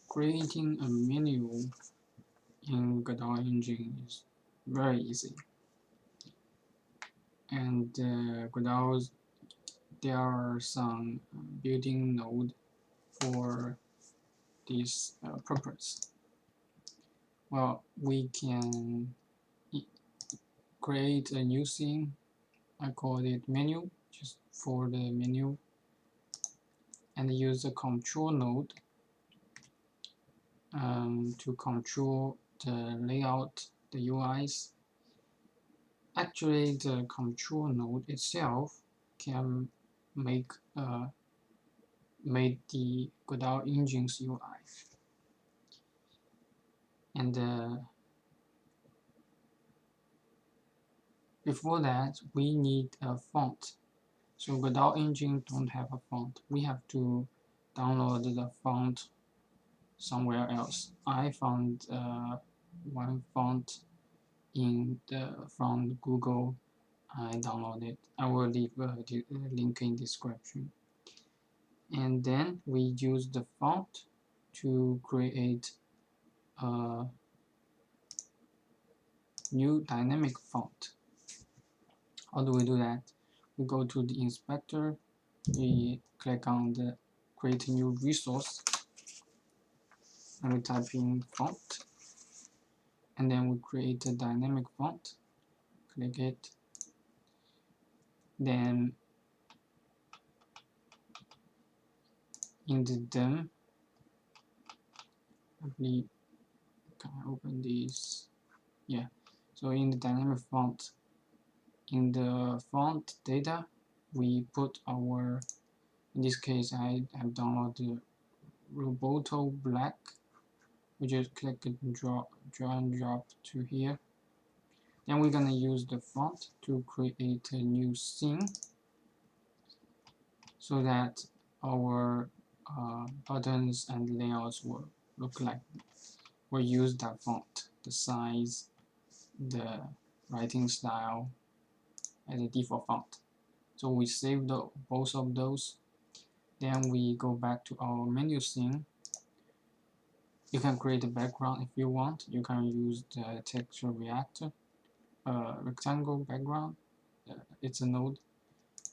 Creating a menu in Godot engine is very easy. And Godot, there are some built-in node for this purpose. Well, we can create a new scene. I call it menu, just for the menu, and use the control node to control the layout, the UIs. Actually, the control node itself can make the Godot engine's UI. And before that, we need a font. So Godot engine don't have a font. We have to download the font somewhere else. I found one font from Google. I downloaded. I will leave a link in description. And then we use the font to create a new dynamic font. How do we do that? We go to the inspector, we click on the create new resource, and we type in font, and then we create a dynamic font, click it, then in the DEM, I believe, can I open this? Yeah, so in the dynamic font, in the font data, we put our, in this case, I have downloaded Roboto Black. We just click and drag and drop to here. Then we're gonna use the font to create a new scene so that our buttons and layouts will look like we'll use that font, the size, the writing style as a default font. So we save both of those. Then we go back to our menu scene. You can create a background if you want. You can use the texture reactor, rectangle background. It's a node,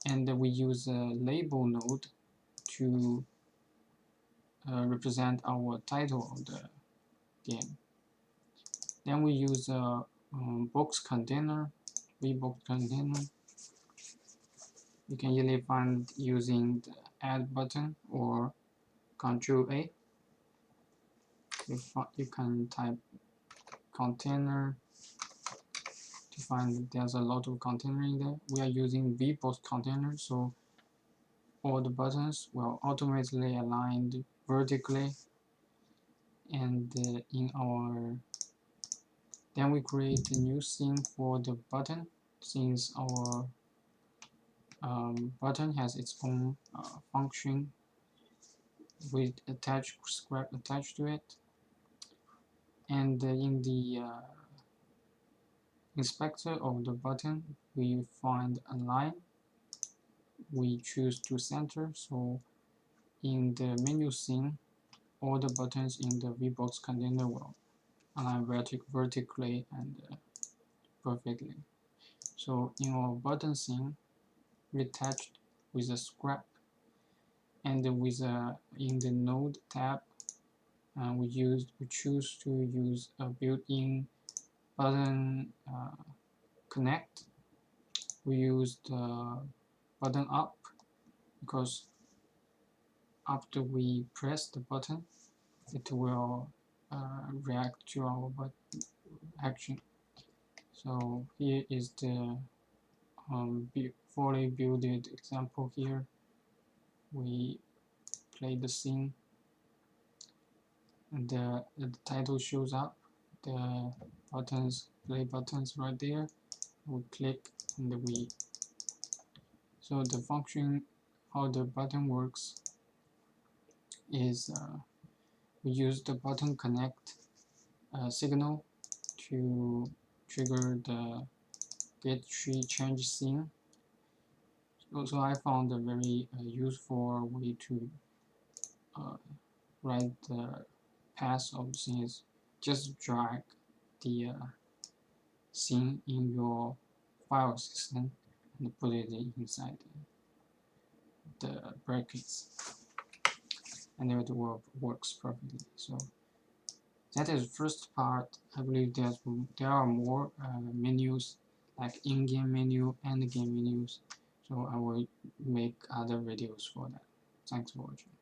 and we use a label node to represent our title of the game. Then we use a box container, vbox container. You can easily find using the add button or Control A. You can type container to find that there's a lot of container in there. We are using vbox container, so all the buttons will automatically aligned vertically. And then we create a new scene for the button, since our button has its own function with attached script attached to it. And in the inspector of the button, we find a line. We choose to center, so in the menu scene, all the buttons in the vbox container will align vertically and perfectly. So in our button scene, we attached with a scrap, and with in the node tab, we choose to use a built-in button connect. We use the button up because after we press the button, it will react to our action. So here is the fully built example here. We play the scene, and the title shows up. The play buttons right there. We click and so the function, how the button works is we use the button connect signal to trigger the get tree change scene. So I found a very useful way to write the path of the scene is just drag the scene in your file system and put it inside the brackets, and it works perfectly. So that is the first part. I believe there are more menus like in-game menu and game menus. So I will make other videos for that. Thanks for watching.